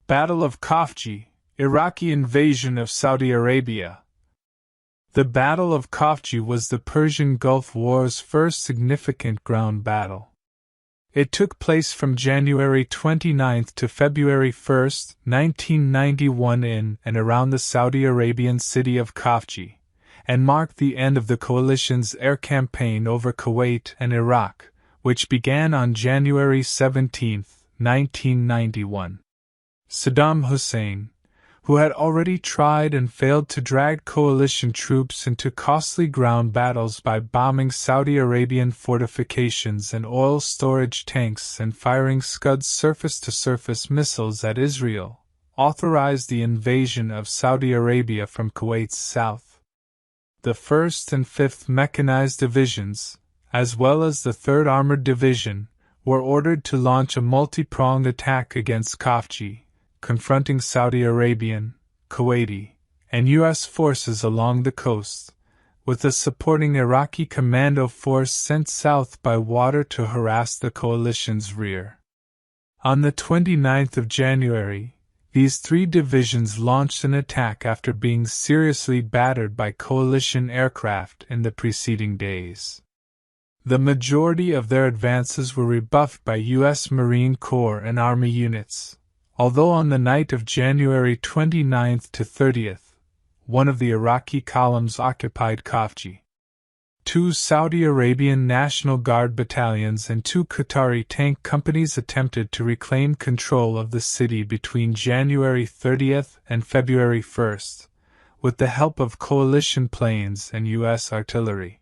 Battle of Khafji, Iraqi invasion of Saudi Arabia. The Battle of Khafji was the Persian Gulf War's first significant ground battle. It took place from January 29 to February 1, 1991 in and around the Saudi Arabian city of Khafji, and marked the end of the coalition's air campaign over Kuwait and Iraq, which began on January 17, 1991. Saddam Hussein, who had already tried and failed to drag coalition troops into costly ground battles by bombing Saudi Arabian fortifications and oil storage tanks and firing Scud surface-to-surface missiles at Israel, authorized the invasion of Saudi Arabia from Kuwait's south. The 1st and 5th Mechanized Divisions, as well as the 3rd Armored Division, were ordered to launch a multi-pronged attack against Khafji, confronting Saudi Arabian, Kuwaiti, and U.S. forces along the coast, with a supporting Iraqi commando force sent south by water to harass the coalition's rear. On the 29th of January, these three divisions launched an attack after being seriously battered by coalition aircraft in the preceding days. The majority of their advances were rebuffed by U.S. Marine Corps and Army units, although on the night of January 29 to 30th, one of the Iraqi columns occupied Khafji. 2 Saudi Arabian National Guard battalions and 2 Qatari tank companies attempted to reclaim control of the city between January 30th and February 1st, with the help of coalition planes and U.S. artillery.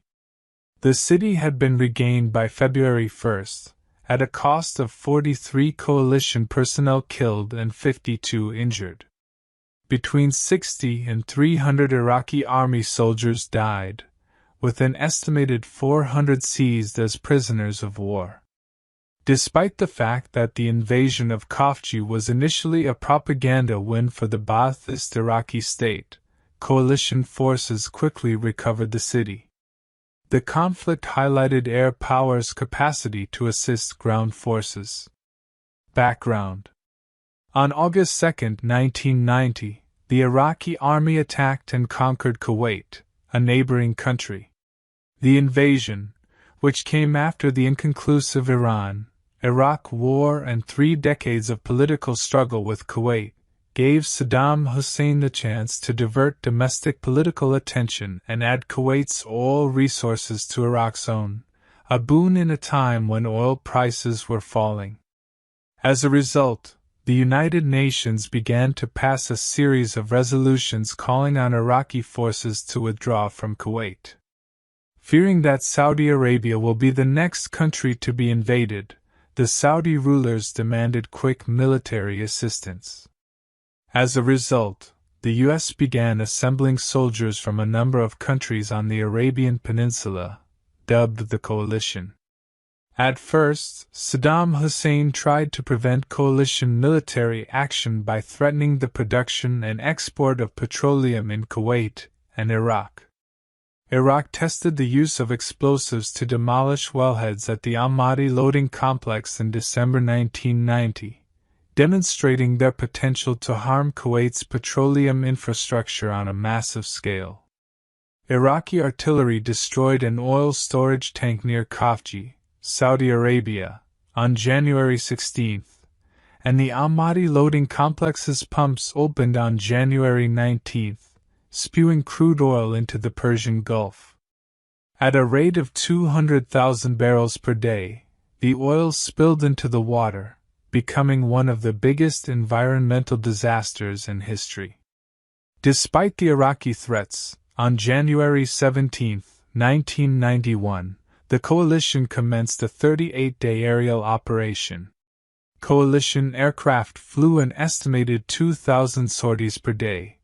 The city had been regained by February 1st, at a cost of 43 coalition personnel killed and 52 injured. Between 60 and 300 Iraqi army soldiers died, with an estimated 400 seized as prisoners of war. Despite the fact that the invasion of Khafji was initially a propaganda win for the Ba'athist Iraqi state, coalition forces quickly recovered the city. The conflict highlighted air power's capacity to assist ground forces. Background: on August 2, 1990, the Iraqi army attacked and conquered Kuwait, a neighboring country. The invasion, which came after the inconclusive Iran-Iraq War and 3 decades of political struggle with Kuwait, gave Saddam Hussein the chance to divert domestic political attention and add Kuwait's oil resources to Iraq's own, a boon in a time when oil prices were falling. As a result, the United Nations began to pass a series of resolutions calling on Iraqi forces to withdraw from Kuwait. Fearing that Saudi Arabia will be the next country to be invaded, the Saudi rulers demanded quick military assistance. As a result, the U.S. began assembling soldiers from a number of countries on the Arabian Peninsula, dubbed the Coalition. At first, Saddam Hussein tried to prevent coalition military action by threatening the production and export of petroleum in Kuwait and Iraq. Iraq tested the use of explosives to demolish wellheads at the Almaty loading complex in December 1990. Demonstrating their potential to harm Kuwait's petroleum infrastructure on a massive scale. Iraqi artillery destroyed an oil storage tank near Khafji, Saudi Arabia, on January 16, and the Almaty loading complex's pumps opened on January 19, spewing crude oil into the Persian Gulf. At a rate of 200,000 barrels per day, the oil spilled into the water, becoming one of the biggest environmental disasters in history. Despite the Iraqi threats, on January 17, 1991, the coalition commenced a 38-day aerial operation. Coalition aircraft flew an estimated 2,000 sorties per day,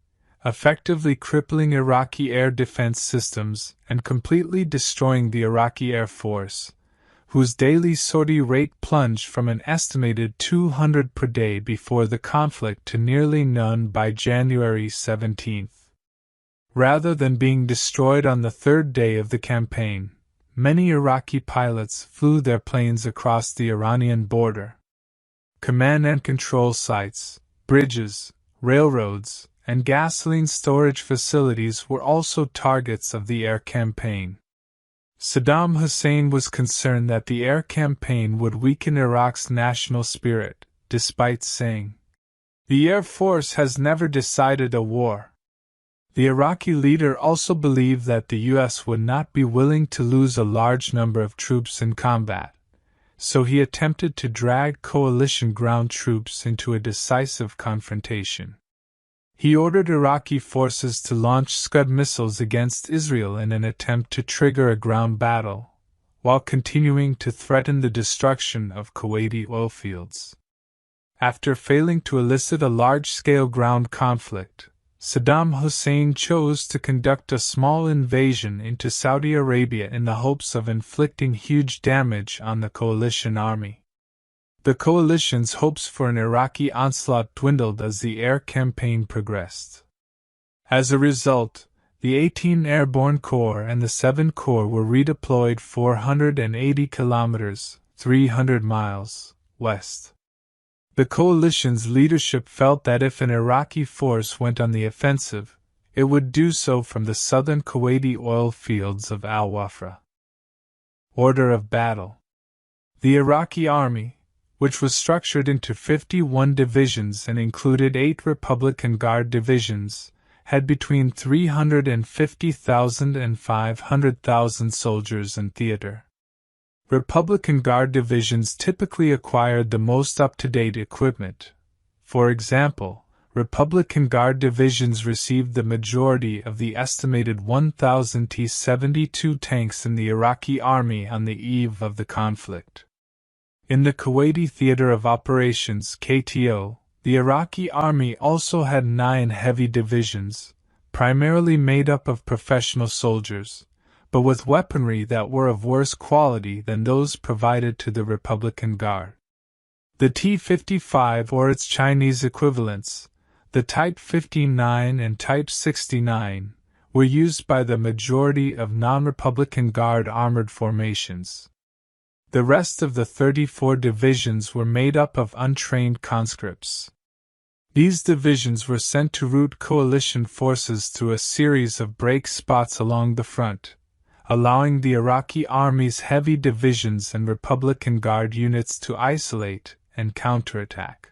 effectively crippling Iraqi air defense systems and completely destroying the Iraqi Air Force, whose daily sortie rate plunged from an estimated 200 per day before the conflict to nearly none by January 17. Rather than being destroyed on the 3rd day of the campaign, many Iraqi pilots flew their planes across the Iranian border. Command and control sites, bridges, railroads, and gasoline storage facilities were also targets of the air campaign. Saddam Hussein was concerned that the air campaign would weaken Iraq's national spirit, despite saying, "The Air Force has never decided a war." The Iraqi leader also believed that the U.S. would not be willing to lose a large number of troops in combat, so he attempted to drag coalition ground troops into a decisive confrontation. He ordered Iraqi forces to launch Scud missiles against Israel in an attempt to trigger a ground battle, while continuing to threaten the destruction of Kuwaiti oil fields. After failing to elicit a large-scale ground conflict, Saddam Hussein chose to conduct a small invasion into Saudi Arabia in the hopes of inflicting huge damage on the coalition army. The coalition's hopes for an Iraqi onslaught dwindled as the air campaign progressed. As a result, the 18 Airborne Corps and the 7 Corps were redeployed 480 kilometers, 300 miles, west. The coalition's leadership felt that if an Iraqi force went on the offensive, it would do so from the southern Kuwaiti oil fields of Al-Wafra. Order of battle. The Iraqi army, which was structured into 51 divisions and included 8 Republican Guard divisions, had between 350,000 and 500,000 soldiers in theater. Republican Guard divisions typically acquired the most up-to-date equipment. For example, Republican Guard divisions received the majority of the estimated 1,000 T-72 tanks in the Iraqi army on the eve of the conflict. In the Kuwaiti Theater of Operations (KTO), the Iraqi army also had 9 heavy divisions, primarily made up of professional soldiers, but with weaponry that were of worse quality than those provided to the Republican Guard. The T-55 or its Chinese equivalents, the Type 59 and Type 69, were used by the majority of non-Republican Guard armored formations. The rest of the 34 divisions were made up of untrained conscripts. These divisions were sent to route coalition forces through a series of break spots along the front, allowing the Iraqi army's heavy divisions and Republican Guard units to isolate and counterattack.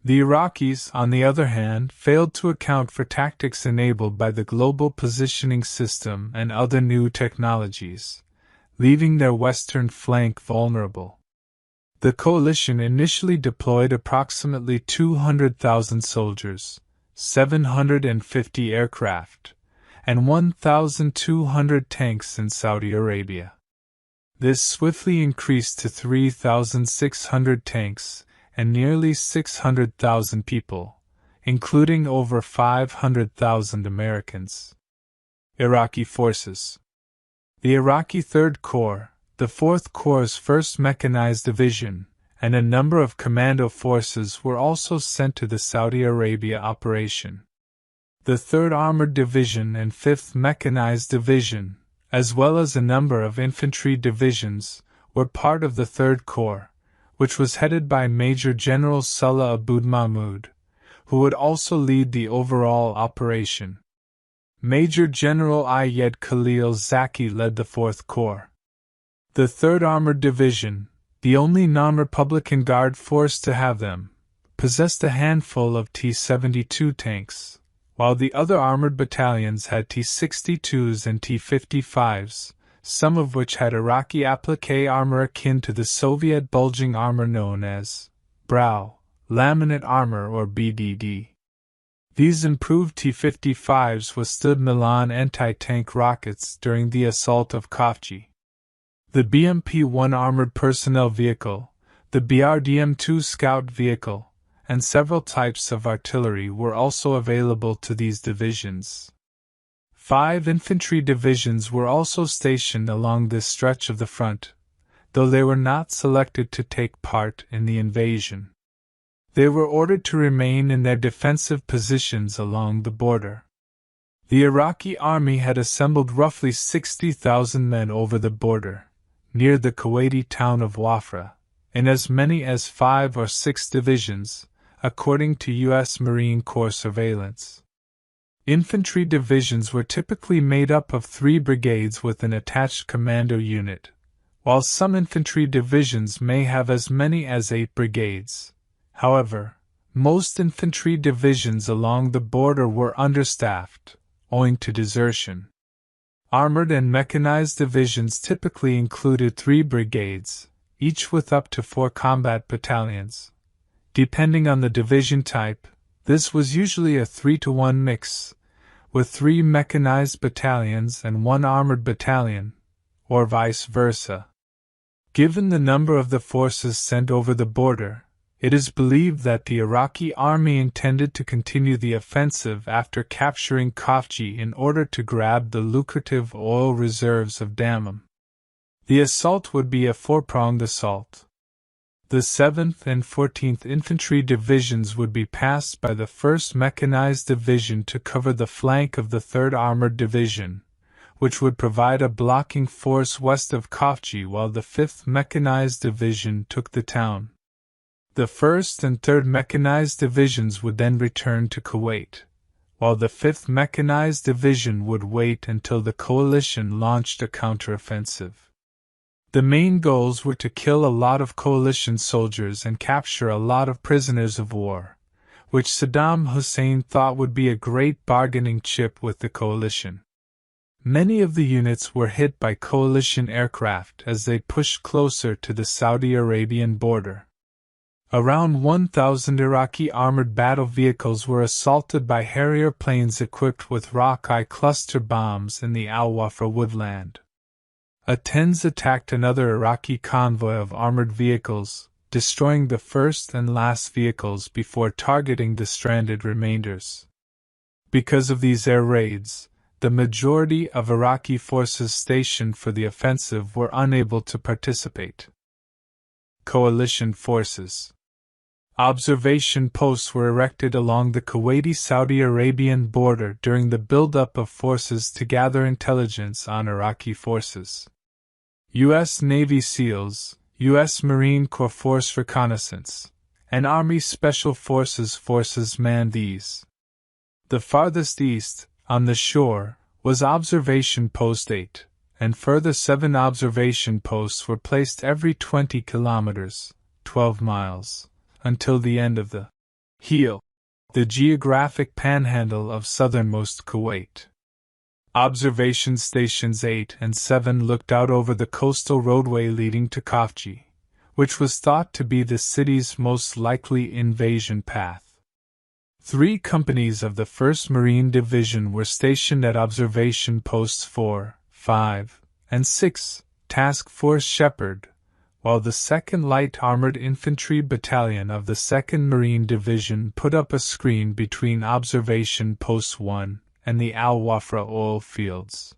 The Iraqis, on the other hand, failed to account for tactics enabled by the global positioning system and other new technologies, leaving their western flank vulnerable. The coalition initially deployed approximately 200,000 soldiers, 750 aircraft, and 1,200 tanks in Saudi Arabia. This swiftly increased to 3,600 tanks and nearly 600,000 people, including over 500,000 Americans. Iraqi forces. The Iraqi Third Corps, the Fourth Corps' 1st Mechanized Division, and a number of commando forces were also sent to the Saudi Arabia operation. The 3rd Armored Division and 5th Mechanized Division, as well as a number of infantry divisions, were part of the Third Corps, which was headed by Major General Salah Aboud Mahmoud, who would also lead the overall operation. Major General Ayed Khalil Zaki led the 4th Corps. The 3rd Armored Division, the only non-Republican Guard force to have them, possessed a handful of T-72 tanks, while the other armored battalions had T-62s and T-55s, some of which had Iraqi applique armor akin to the Soviet bulging armor known as brow laminate armor or BDD. These improved T-55s withstood Milan anti-tank rockets during the assault of Khafji. The BMP-1 armored personnel vehicle, the BRDM-2 scout vehicle, and several types of artillery were also available to these divisions. 5 infantry divisions were also stationed along this stretch of the front, though they were not selected to take part in the invasion. They were ordered to remain in their defensive positions along the border. The Iraqi army had assembled roughly 60,000 men over the border, near the Kuwaiti town of Wafra, in as many as 5 or 6 divisions, according to U.S. Marine Corps surveillance. Infantry divisions were typically made up of 3 brigades with an attached commando unit, while some infantry divisions may have as many as 8 brigades. However, most infantry divisions along the border were understaffed, owing to desertion. Armored and mechanized divisions typically included 3 brigades, each with up to 4 combat battalions. Depending on the division type, this was usually a 3-to-1 mix, with 3 mechanized battalions and 1 armored battalion, or vice versa. Given the number of the forces sent over the border, it is believed that the Iraqi army intended to continue the offensive after capturing Khafji in order to grab the lucrative oil reserves of Dammam. The assault would be a 4-pronged assault. The 7th and 14th Infantry Divisions would be passed by the 1st Mechanized Division to cover the flank of the 3rd Armored Division, which would provide a blocking force west of Khafji while the 5th Mechanized Division took the town. The 1st and 3rd Mechanized Divisions would then return to Kuwait, while the 5th Mechanized Division would wait until the coalition launched a counteroffensive. The main goals were to kill a lot of coalition soldiers and capture a lot of prisoners of war, which Saddam Hussein thought would be a great bargaining chip with the coalition. Many of the units were hit by coalition aircraft as they pushed closer to the Saudi Arabian border. Around 1,000 Iraqi armored battle vehicles were assaulted by Harrier planes equipped with Rockeye cluster bombs in the Al-Wafra woodland. A-10s attacked another Iraqi convoy of armored vehicles, destroying the first and last vehicles before targeting the stranded remainders. Because of these air raids, the majority of Iraqi forces stationed for the offensive were unable to participate. Coalition forces. Observation posts were erected along the Kuwaiti-Saudi Arabian border during the buildup of forces to gather intelligence on Iraqi forces. U.S. Navy SEALs, U.S. Marine Corps Force Reconnaissance, and Army Special Forces manned these. The farthest east, on the shore, was Observation Post 8, and further 7 observation posts were placed every 20 kilometers, 12 miles, until the end of the Heel, the geographic panhandle of southernmost Kuwait. Observation Stations 8 and 7 looked out over the coastal roadway leading to Khafji, which was thought to be the city's most likely invasion path. 3 companies of the 1st Marine Division were stationed at Observation Posts 4, 5, and 6, Task Force Shepherd, while the 2nd Light Armored Infantry Battalion of the 2nd Marine Division put up a screen between Observation Post 1 and the Al-Wafra oil fields.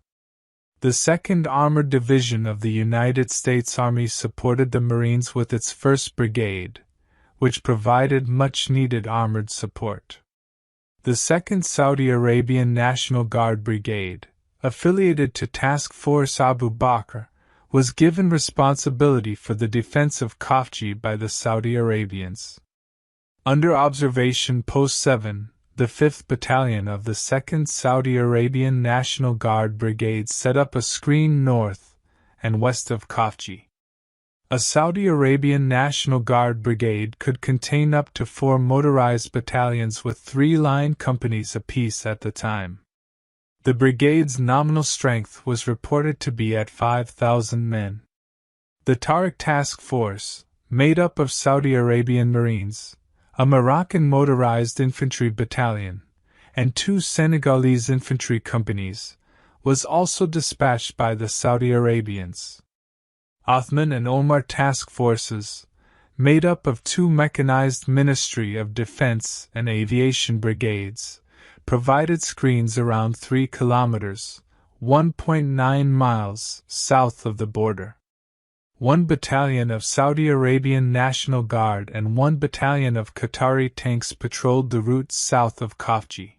The 2nd Armored Division of the United States Army supported the Marines with its 1st Brigade, which provided much-needed armored support. The 2nd Saudi Arabian National Guard Brigade, affiliated to Task Force Abu Bakr, was given responsibility for the defense of Khafji by the Saudi Arabians. Under Observation Post 7, the 5th Battalion of the 2nd Saudi Arabian National Guard Brigade set up a screen north and west of Khafji. A Saudi Arabian National Guard Brigade could contain up to 4 motorized battalions with 3 line companies apiece at the time. The brigade's nominal strength was reported to be at 5,000 men. The Tariq Task Force, made up of Saudi Arabian Marines, a Moroccan motorized infantry battalion, and 2 Senegalese infantry companies, was also dispatched by the Saudi Arabians. Othman and Omar task forces, made up of 2 mechanized Ministry of Defense and Aviation brigades, provided screens around 3 kilometers, 1.9 miles south of the border. 1 battalion of Saudi Arabian National Guard and 1 battalion of Qatari tanks patrolled the route south of Khafji.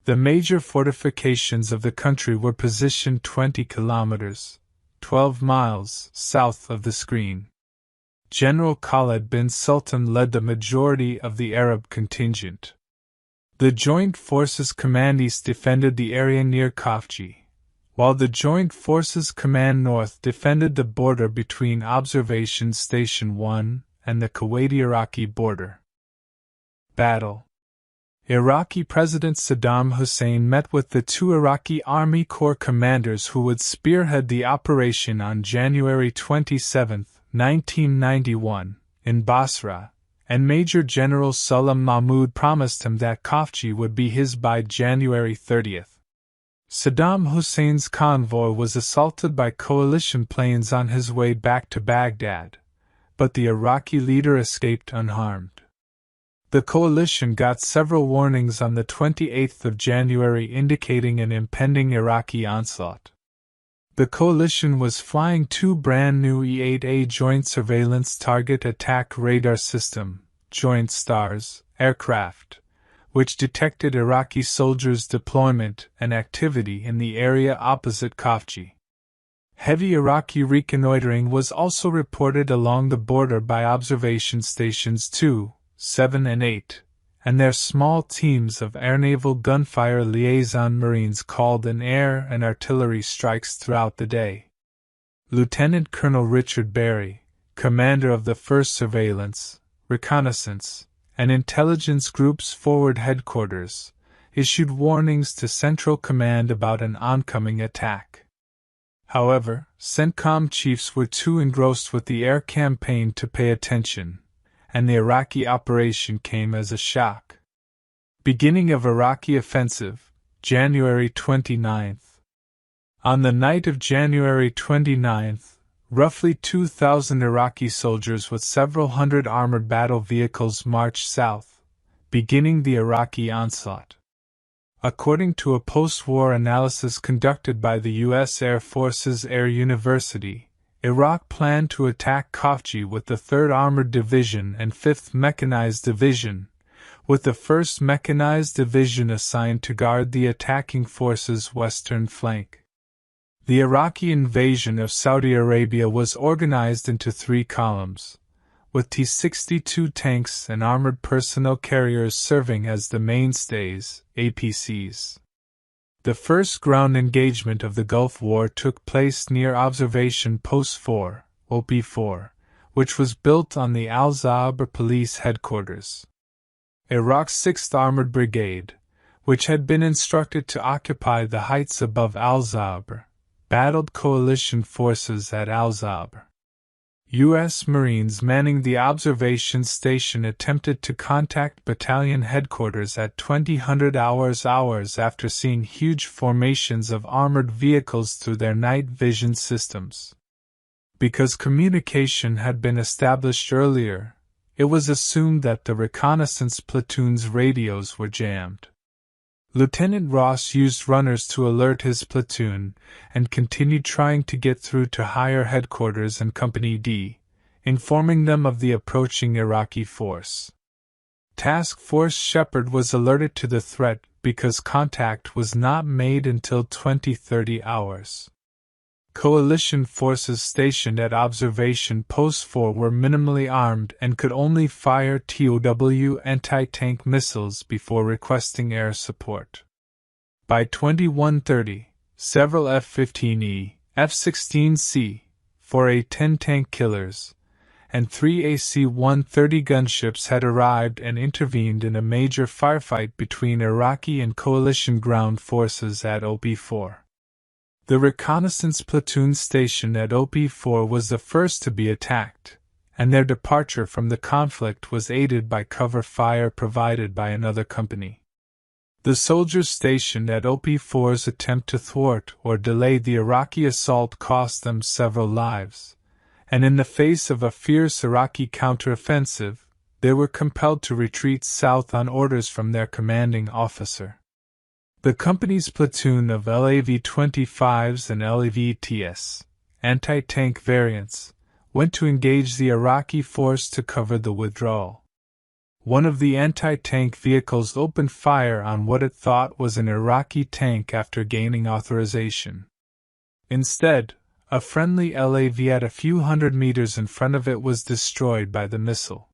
The major fortifications of the country were positioned 20 kilometers, 12 miles south of the screen. General Khaled bin Sultan led the majority of the Arab contingent. The Joint Forces Command East defended the area near Khafji, while the Joint Forces Command North defended the border between Observation Station 1 and the Kuwaiti-Iraqi border. Battle. Iraqi President Saddam Hussein met with the two Iraqi Army Corps commanders who would spearhead the operation on January 27, 1991, in Basra, and Major General Salam Mahmoud promised him that Khafji would be his by January 30. Saddam Hussein's convoy was assaulted by coalition planes on his way back to Baghdad, but the Iraqi leader escaped unharmed. The coalition got several warnings on the 28th of January indicating an impending Iraqi onslaught. The coalition was flying two brand new E-8A Joint Surveillance Target Attack Radar System, Joint STARS, aircraft, which detected Iraqi soldiers' deployment and activity in the area opposite Khafji. Heavy Iraqi reconnoitering was also reported along the border by observation stations 2, 7 and 8, and their small teams of air-naval gunfire liaison Marines called in air and artillery strikes throughout the day. Lieutenant Colonel Richard Berry, commander of the 1st Surveillance, Reconnaissance, and Intelligence Group's Forward Headquarters, issued warnings to Central Command about an oncoming attack. However, CENTCOM chiefs were too engrossed with the air campaign to pay attention, and the Iraqi operation came as a shock. Beginning of Iraqi offensive, January 29. On the night of January 29, roughly 2,000 Iraqi soldiers with several hundred armored battle vehicles marched south, beginning the Iraqi onslaught. According to a post-war analysis conducted by the U.S. Air Force's Air University, Iraq planned to attack Khafji with the 3rd Armored Division and 5th Mechanized Division, with the 1st Mechanized Division assigned to guard the attacking forces' western flank. The Iraqi invasion of Saudi Arabia was organized into 3 columns, with T-62 tanks and armored personnel carriers serving as the mainstays, APCs. The first ground engagement of the Gulf War took place near Observation Post 4, OP4, which was built on the Al-Zaabr Police Headquarters. Iraq's 6th Armored Brigade, which had been instructed to occupy the heights above Al-Zaabr, battled coalition forces at Al-Zaabr. U.S. Marines manning the observation station attempted to contact battalion headquarters at 2000 hours after seeing huge formations of armored vehicles through their night vision systems. Because communication had been established earlier, it was assumed that the reconnaissance platoon's radios were jammed. Lieutenant Ross used runners to alert his platoon, and continued trying to get through to higher headquarters and Company D, informing them of the approaching Iraqi force. Task Force Shepherd was alerted to the threat because contact was not made until 20-30 hours. Coalition forces stationed at Observation Post 4 were minimally armed and could only fire TOW anti-tank missiles before requesting air support. By 2130, several F-15E, F-16C, 4A-10 tank killers, and 3 AC-130 gunships had arrived and intervened in a major firefight between Iraqi and coalition ground forces at OP-4. The reconnaissance platoon stationed at OP-4 was the first to be attacked, and their departure from the conflict was aided by cover fire provided by another company. The soldiers stationed at OP-4's attempt to thwart or delay the Iraqi assault cost them several lives, and in the face of a fierce Iraqi counteroffensive, they were compelled to retreat south on orders from their commanding officer. The company's platoon of LAV-25s and LAV-TS, anti-tank variants, went to engage the Iraqi force to cover the withdrawal. One of the anti-tank vehicles opened fire on what it thought was an Iraqi tank after gaining authorization. Instead, A friendly LAV at a few hundred meters in front of it was destroyed by the missile.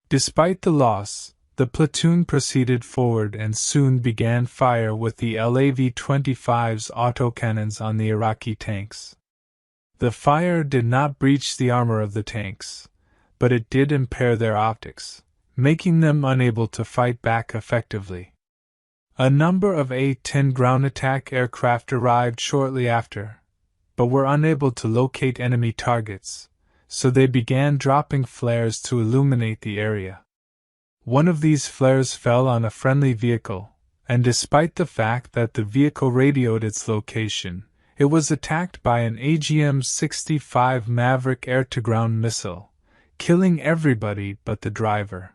Despite the loss, the platoon proceeded forward and soon began fire with the LAV-25's autocannons on the Iraqi tanks. The fire did not breach the armor of the tanks, but it did impair their optics, making them unable to fight back effectively. A number of A-10 ground attack aircraft arrived shortly after, but were unable to locate enemy targets, so they began dropping flares to illuminate the area. One of these flares fell on a friendly vehicle, and despite the fact that the vehicle radioed its location, it was attacked by an AGM-65 Maverick air-to-ground missile, killing everybody but the driver.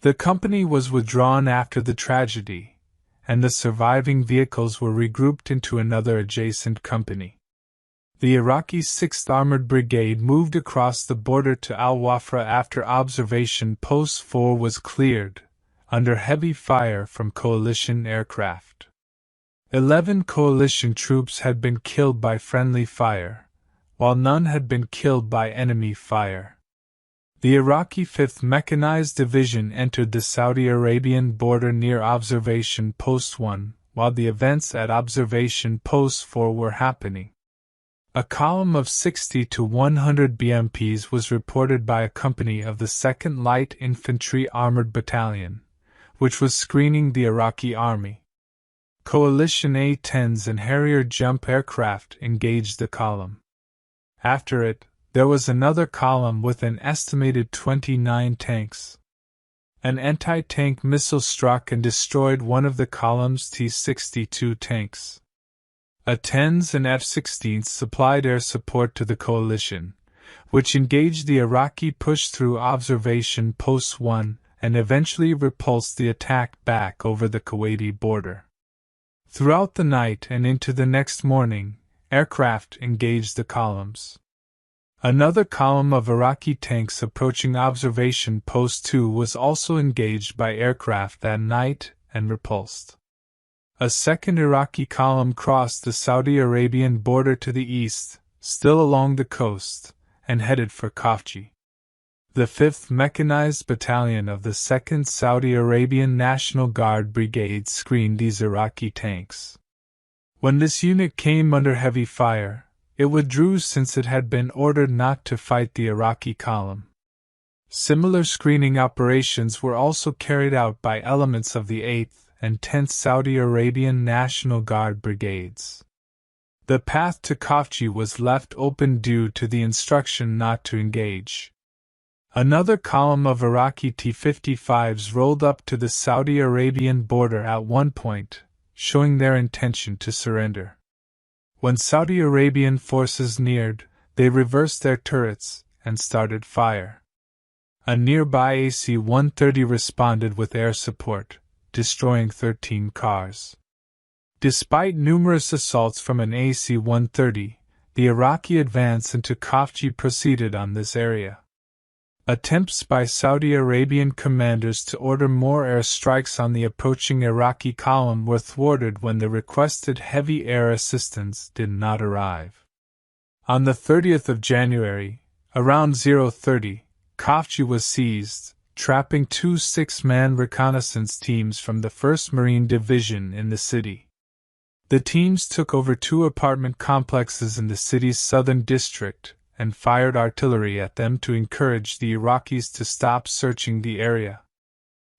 The company was withdrawn after the tragedy, and the surviving vehicles were regrouped into another adjacent company. The Iraqi 6th Armored Brigade moved across the border to Al-Wafra after Observation Post 4 was cleared, under heavy fire from coalition aircraft. 11 coalition troops had been killed by friendly fire, while none had been killed by enemy fire. The Iraqi 5th Mechanized Division entered the Saudi Arabian border near Observation Post 1, while the events at Observation Post 4 were happening. A column of 60 to 100 BMPs was reported by a company of the 2nd Light Infantry Armored Battalion, which was screening the Iraqi army. Coalition A-10s and Harrier jump aircraft engaged the column. After it, there was another column with an estimated 29 tanks. An anti-tank missile struck and destroyed one of the column's T-62 tanks. A-10s and F-16s supplied air support to the coalition, which engaged the Iraqi push through Observation Post 1 and eventually repulsed the attack back over the Kuwaiti border. Throughout the night and into the next morning, aircraft engaged the columns. Another column of Iraqi tanks approaching Observation Post 2 was also engaged by aircraft that night and repulsed. A second Iraqi column crossed the Saudi Arabian border to the east, still along the coast, and headed for Khafji. The 5th Mechanized Battalion of the 2nd Saudi Arabian National Guard Brigade screened these Iraqi tanks. When this unit came under heavy fire, it withdrew since it had been ordered not to fight the Iraqi column. Similar screening operations were also carried out by elements of the 8th and 10th Saudi Arabian National Guard brigades. The path to Khafji was left open due to the instruction not to engage. Another column of Iraqi T-55s rolled up to the Saudi Arabian border at one point, showing their intention to surrender. When Saudi Arabian forces neared, they reversed their turrets and started fire. A nearby AC-130 responded with air support, destroying 13 cars. Despite numerous assaults from an AC-130, the Iraqi advance into Khafji proceeded on this area. Attempts by Saudi Arabian commanders to order more airstrikes on the approaching Iraqi column were thwarted when the requested heavy air assistance did not arrive. On the 30th of January, around 0:30, Khafji was seized, trapping two 6-man reconnaissance teams from the 1st Marine Division in the city. The teams took over 2 apartment complexes in the city's southern district and fired artillery at them to encourage the Iraqis to stop searching the area.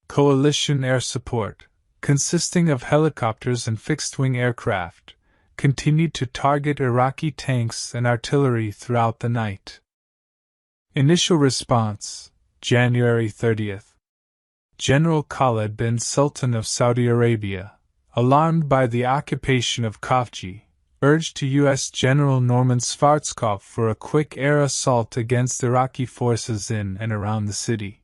Coalition air support, consisting of helicopters and fixed-wing aircraft, continued to target Iraqi tanks and artillery throughout the night. Initial response, January 30th. General Khalid bin Sultan of Saudi Arabia, alarmed by the occupation of Khafji, urged to U.S. General Norman Schwarzkopf for a quick air assault against Iraqi forces in and around the city.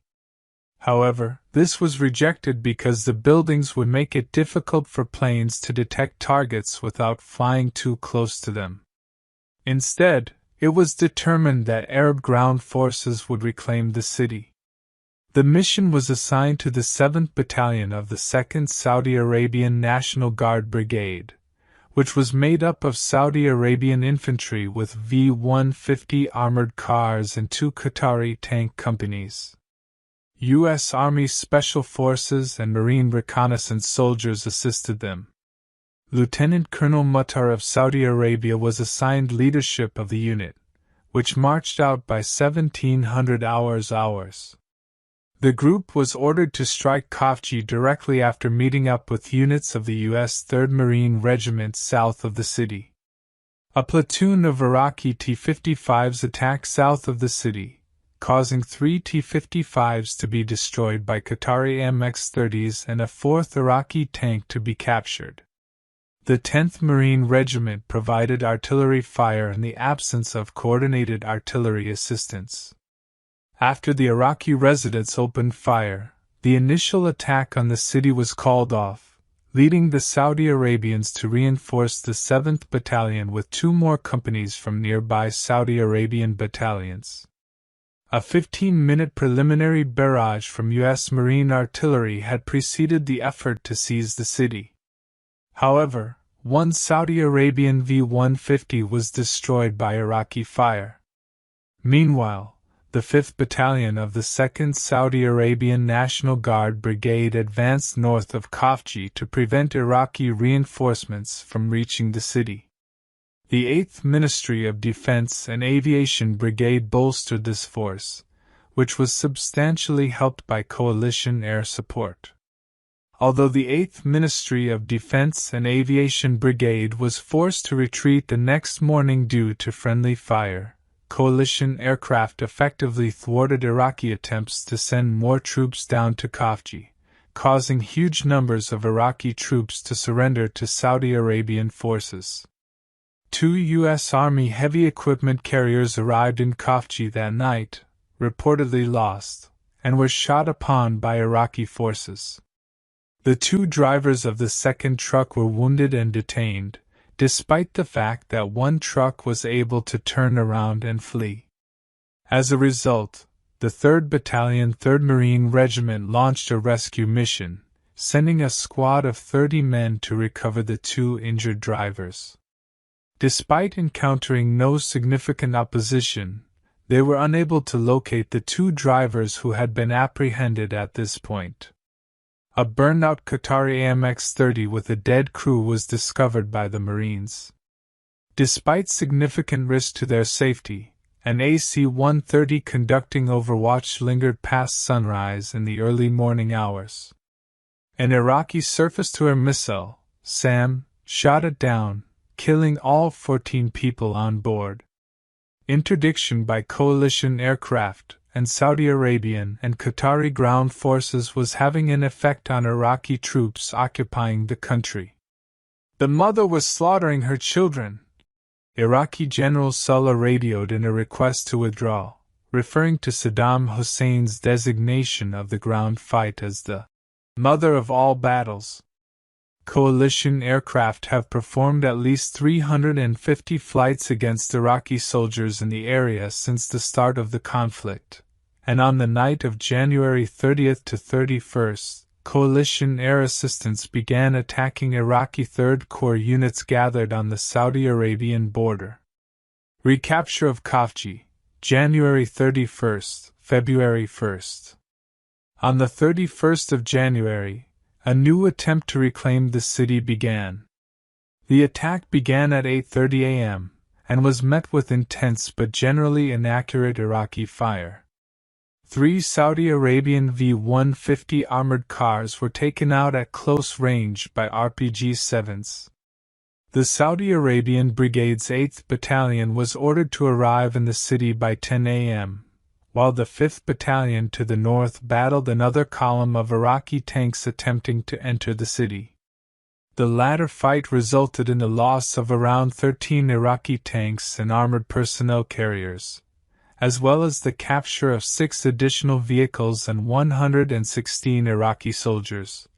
However, this was rejected because the buildings would make it difficult for planes to detect targets without flying too close to them. Instead, it was determined that Arab ground forces would reclaim the city. The mission was assigned to the 7th Battalion of the 2nd Saudi Arabian National Guard Brigade, which was made up of Saudi Arabian infantry with V-150 armored cars and 2 Qatari tank companies. U.S. Army Special Forces and Marine reconnaissance soldiers assisted them. Lieutenant Colonel Muttar of Saudi Arabia was assigned leadership of the unit, which marched out by 1700 hours. The group was ordered to strike Khafji directly after meeting up with units of the U.S. 3rd Marine Regiment south of the city. A platoon of Iraqi T-55s attacked south of the city, causing 3 T-55s to be destroyed by Qatari MX-30s and a 4th Iraqi tank to be captured. The 10th Marine Regiment provided artillery fire in the absence of coordinated artillery assistance. After the Iraqi residents opened fire, the initial attack on the city was called off, leading the Saudi Arabians to reinforce the 7th Battalion with 2 more companies from nearby Saudi Arabian battalions. A 15-minute preliminary barrage from U.S. Marine artillery had preceded the effort to seize the city. However, one Saudi Arabian V-150 was destroyed by Iraqi fire. Meanwhile, the 5th Battalion of the 2nd Saudi Arabian National Guard Brigade advanced north of Khafji to prevent Iraqi reinforcements from reaching the city. The 8th Ministry of Defense and Aviation Brigade bolstered this force, which was substantially helped by coalition air support. Although the 8th Ministry of Defense and Aviation Brigade was forced to retreat the next morning due to friendly fire, coalition aircraft effectively thwarted Iraqi attempts to send more troops down to Khafji, causing huge numbers of Iraqi troops to surrender to Saudi Arabian forces. 2 U.S. Army heavy equipment carriers arrived in Khafji that night, reportedly lost, and were shot upon by Iraqi forces. The 2 drivers of the second truck were wounded and detained, despite the fact that one truck was able to turn around and flee. As a result, the 3rd Battalion 3rd Marine Regiment launched a rescue mission, sending a squad of 30 men to recover the 2 injured drivers. Despite encountering no significant opposition, they were unable to locate the 2 drivers who had been apprehended at this point. A burned-out Qatari MX-30 with a dead crew was discovered by the Marines. Despite significant risk to their safety, an AC-130 conducting overwatch lingered past sunrise in the early morning hours. An Iraqi surface-to-air missile, SAM, shot it down, killing all 14 people on board. Interdiction by coalition aircraft and Saudi Arabian and Qatari ground forces was having an effect on Iraqi troops occupying the country. The mother was slaughtering her children. Iraqi General Saleh radioed in a request to withdraw, referring to Saddam Hussein's designation of the ground fight as the mother of all battles. Coalition aircraft have performed at least 350 flights against Iraqi soldiers in the area since the start of the conflict, and on the night of January 30th to 31st, coalition air assistance began attacking Iraqi 3rd Corps units gathered on the Saudi Arabian border. Recapture of Khafji, January 31st, February 1st. On the 31st of January, a new attempt to reclaim the city began. The attack began at 8:30 a.m. and was met with intense but generally inaccurate Iraqi fire. 3 Saudi Arabian V-150 armored cars were taken out at close range by RPG-7s. The Saudi Arabian Brigade's 8th Battalion was ordered to arrive in the city by 10 a.m., while the 5th Battalion to the north battled another column of Iraqi tanks attempting to enter the city. The latter fight resulted in the loss of around 13 Iraqi tanks and armored personnel carriers, as well as the capture of 6 additional vehicles and 116 Iraqi soldiers,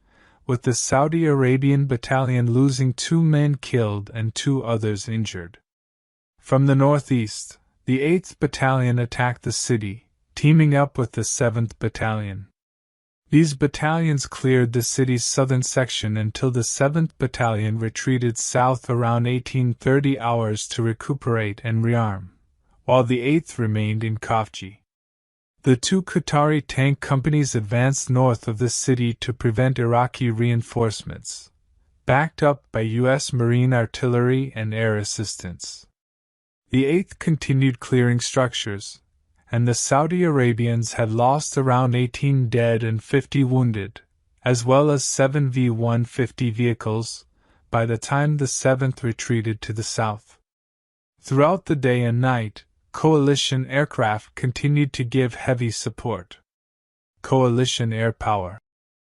with the Saudi Arabian battalion losing 2 men killed and 2 others injured. From the northeast, the 8th Battalion attacked the city, teaming up with the 7th Battalion. These battalions cleared the city's southern section until the 7th Battalion retreated south around 1830 hours to recuperate and rearm, while the 8th remained in Khafji. The two Qatari tank companies advanced north of the city to prevent Iraqi reinforcements, backed up by U.S. Marine artillery and air assistance. The 8th continued clearing structures, and the Saudi Arabians had lost around 18 dead and 50 wounded, as well as 7 V-150 vehicles, by the time the 7th retreated to the south. Throughout the day and night, coalition aircraft continued to give heavy support. Coalition air power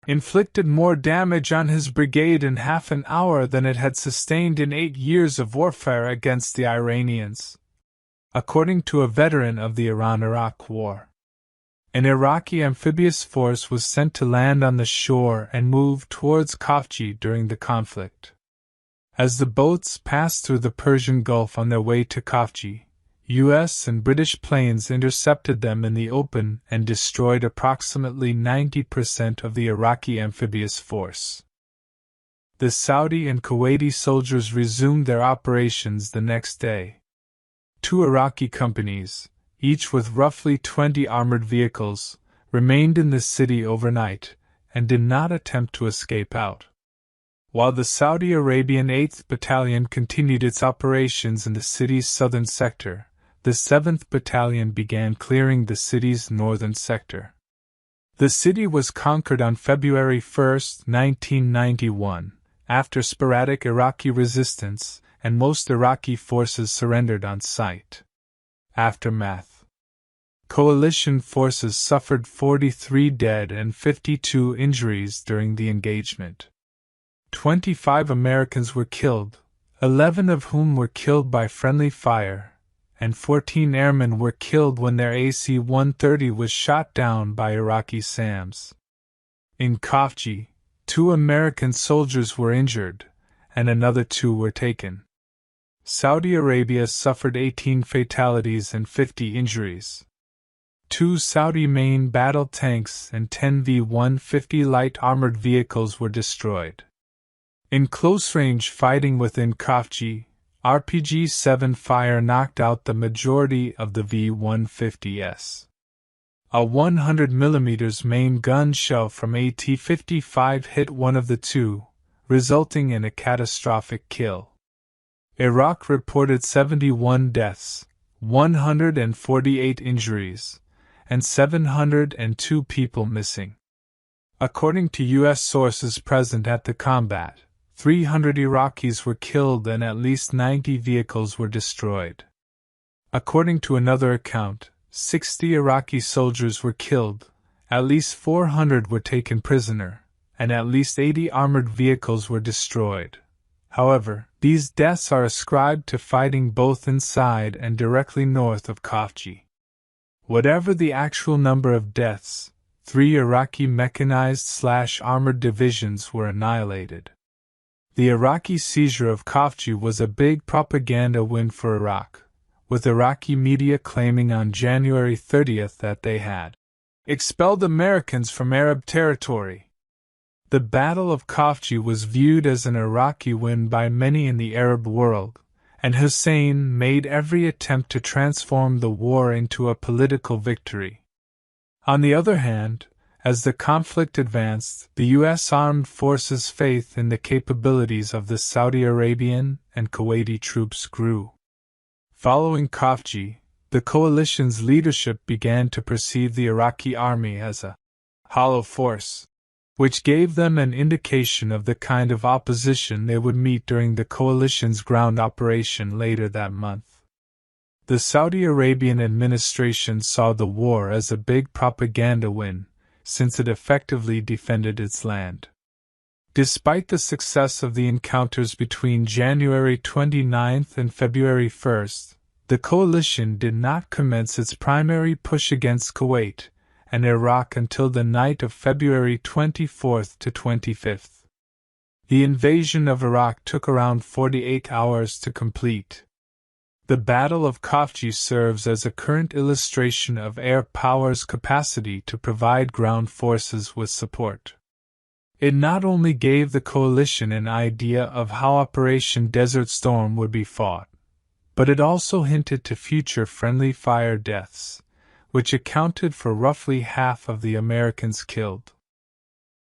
inflicted more damage on his brigade in half an hour than it had sustained in 8 years of warfare against the Iranians, according to a veteran of the Iran-Iraq War. An Iraqi amphibious force was sent to land on the shore and move towards Khafji during the conflict. As the boats passed through the Persian Gulf on their way to Khafji, U.S. and British planes intercepted them in the open and destroyed approximately 90% of the Iraqi amphibious force. The Saudi and Kuwaiti soldiers resumed their operations the next day. 2 Iraqi companies, each with roughly 20 armored vehicles, remained in the city overnight and did not attempt to escape out. While the Saudi Arabian 8th Battalion continued its operations in the city's southern sector, the 7th Battalion began clearing the city's northern sector. The city was conquered on February 1, 1991, after sporadic Iraqi resistance, and most Iraqi forces surrendered on sight. Aftermath: coalition forces suffered 43 dead and 52 injuries during the engagement. 25 Americans were killed, 11 of whom were killed by friendly fire, and 14 airmen were killed when their AC-130 was shot down by Iraqi SAMs. In Khafji, 2 American soldiers were injured, and another 2 were taken. Saudi Arabia suffered 18 fatalities and 50 injuries. 2 Saudi main battle tanks and 10 V-150 light armored vehicles were destroyed. In close-range fighting within Khafji, RPG-7 fire knocked out the majority of the V-150s. A 100mm main gun shell from AT-55 hit one of the 2, resulting in a catastrophic kill. Iraq reported 71 deaths, 148 injuries, and 702 people missing. According to U.S. sources present at the combat, 300 Iraqis were killed and at least 90 vehicles were destroyed. According to another account, 60 Iraqi soldiers were killed, at least 400 were taken prisoner, and at least 80 armored vehicles were destroyed. However, these deaths are ascribed to fighting both inside and directly north of Khafji. Whatever the actual number of deaths, 3 Iraqi mechanized/armored divisions were annihilated. The Iraqi seizure of Khafji was a big propaganda win for Iraq, with Iraqi media claiming on January 30th that they had expelled Americans from Arab territory. The Battle of Khafji was viewed as an Iraqi win by many in the Arab world, and Hussein made every attempt to transform the war into a political victory. On the other hand, as the conflict advanced, the U.S. armed forces' faith in the capabilities of the Saudi Arabian and Kuwaiti troops grew. Following Khafji, the coalition's leadership began to perceive the Iraqi army as a hollow force, which gave them an indication of the kind of opposition they would meet during the coalition's ground operation later that month. The Saudi Arabian administration saw the war as a big propaganda win, since it effectively defended its land. Despite the success of the encounters between January 29 and February 1, the coalition did not commence its primary push against Kuwait and Iraq until the night of February 24 to 25. The invasion of Iraq took around 48 hours to complete. The Battle of Khafji serves as a current illustration of air power's capacity to provide ground forces with support. It not only gave the coalition an idea of how Operation Desert Storm would be fought, but it also hinted to future friendly fire deaths, which accounted for roughly half of the Americans killed.